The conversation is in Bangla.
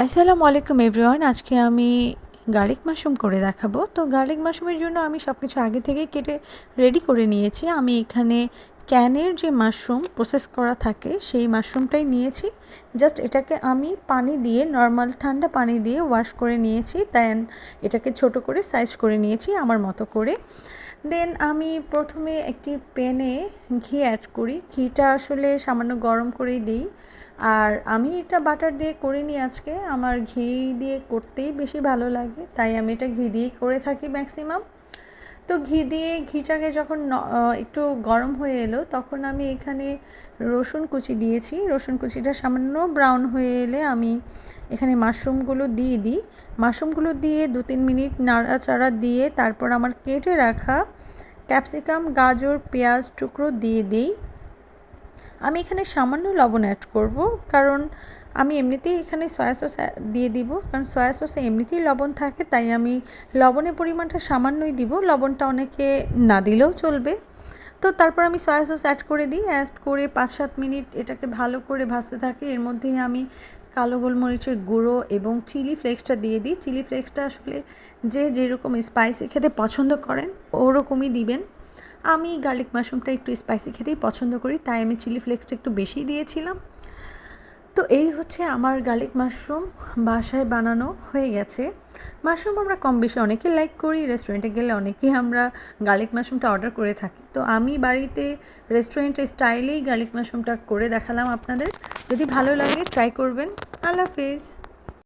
আসসালামু আলাইকুম এভরিওয়ান। আজকে আমি গার্লিক মাশরুম করে দেখাবো। তো গার্লিক মাশরুমের জন্য আমি সব কিছু আগে থেকেই কেটে রেডি করে নিয়েছি। আমি এখানে ক্যানের যে মাশরুম প্রসেস করা থাকে সেই মাশরুমটাই নিয়েছি। জাস্ট এটাকে আমি পানি দিয়ে নর্মাল ঠান্ডা পানি দিয়ে ওয়াশ করে নিয়েছি। দেন এটাকে ছোট করে সাইজ করে নিয়েছি আমার মতো করে। দেন আমি প্রথমে একটি প্যানে ঘি অ্যাড করি। ঘিটা আসলে সামান্য গরম করেই দিই। আর আমি এটা বাটার দিয়ে করিনি আজকে, আমার ঘি দিয়ে করতেই বেশি ভালো লাগে, তাই আমি এটা ঘি দিয়েই করে থাকি ম্যাক্সিমাম। তো ঘিটাকে যখন একটু গরম হয়ে এলো তখন আমি এখানে রসুন কুচি দিয়েছি। রসুন কুচিটা সামান্য ব্রাউন হয়ে এলে আমি এখানে মাশরুমগুলো দিয়ে দিই। মাশরুমগুলো দিয়ে 2-3 মিনিট নাড়াচাড়া দিয়ে তারপর আমার কেটে রাখা ক্যাপসিকাম, গাজর, পেঁয়াজ টুকরো দিয়ে দিই। আমি এখানে সামান্য লবণ অ্যাড করব, কারণ আমি এমনিতেই এখানে সয়া সস দিয়ে দিব, কারণ সয়া সসে এমনিতেই লবণ থাকে, তাই আমি লবণের পরিমাণটা সামান্যই দিব, লবণটা অনেকে না দিলেও চলবে। তো তারপর আমি সয়া সস অ্যাড করে দিই। অ্যাড করে 5-7 মিনিট এটাকে ভালো করে ভাজতে থাকি। এর মধ্যেই আমি কালো গোলমরিচের গুঁড়ো এবং চিলি ফ্লেক্সটা দিয়ে দিই। চিলি ফ্লেক্সটা আসলে যে যেরকম স্পাইসি খেতে পছন্দ করেন ওরকমই দিবেন। আমি গার্লিক মাশরুমটা একটু স্পাইসি খেতেই পছন্দ করি, তাই আমি চিলি ফ্লেক্সটা একটু বেশি দিয়েছিলাম। তো এই হচ্ছে আমার গার্লিক মাশরুম বাসায় বানানো হয়ে গেছে। মাশরুম আমরা কম বেশি অনেকেই লাইক করি, রেস্টুরেন্টে গেলে অনেকেই আমরা গার্লিক মাশরুমটা অর্ডার করে থাকি। তো আমি বাড়িতে রেস্টুরেন্টের স্টাইলেই গার্লিক মাশরুমটা করে দেখালাম আপনাদের। যদি ভালো লাগে ট্রাই করবেন। আল্লাহ হাফেজ।